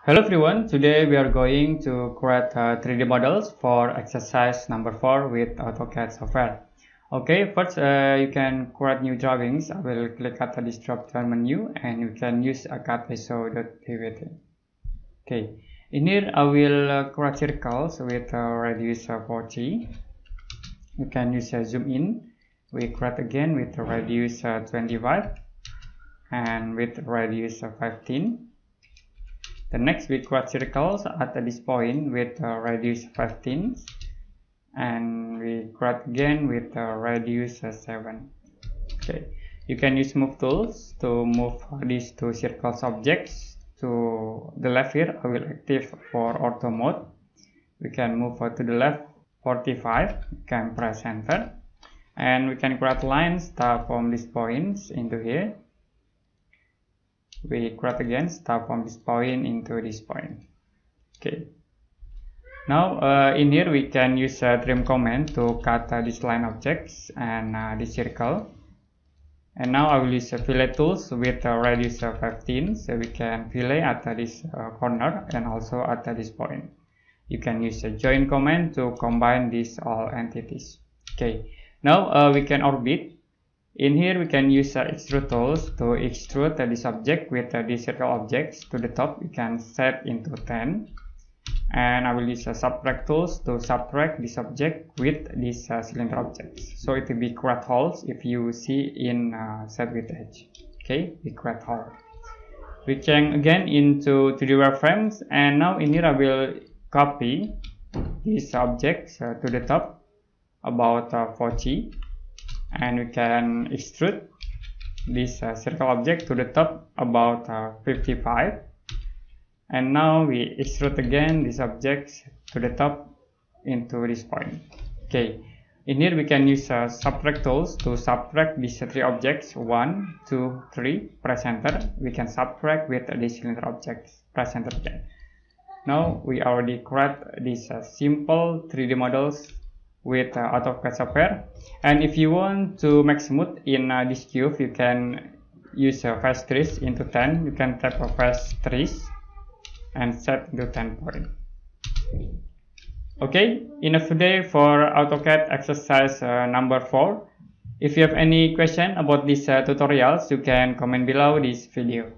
Hello everyone, today we are going to create 3D models for exercise number 4 with AutoCAD software. Okay, first you can create new drawings. I will click at this drop down menu and you can use a cut ISO.pvt. Okay, in here I will create circles with radius 40. You can use zoom in. We create again with radius 25 and with radius 15. The next we create circles at this point with radius 15 and we create again with radius 7. Okay, you can use move tools to move these two circles objects to the left. Here I will active for ortho mode. We can move to the left 45. You can press enter and we can create lines start from these points into here. We create again start from this point into this point. Okay, now in here we can use a trim command to cut this line objects and this circle. And now I will use fillet tools with radius 15, so we can fillet at this corner and also at this point. You can use a join command to combine these all entities. Okay, now we can orbit. In here we can use extrude tools to extrude this object with these circle objects to the top. You can set into 10, and I will use subtract tools to subtract this object with these cylinder objects. So it will be create holes if you see in set with edge. Okay, we create hole. We can again into 3D wireframes, and now in here I will copy these objects to the top about 40. And we can extrude this circle object to the top about 55, and now we extrude again these objects to the top into this point. Okay, in here we can use subtract tools to subtract these three objects 1, 2, 3. Press enter. We can subtract with these cylinder objects. Press enter again. Now we already create these simple 3D models with AutoCAD software. And if you want to make smooth in this cube, you can use face trace into 10. You can tap a face trace and set to 10 point. Okay, enough today for AutoCAD exercise number 4. If you have any question about these tutorials, you can comment below this video.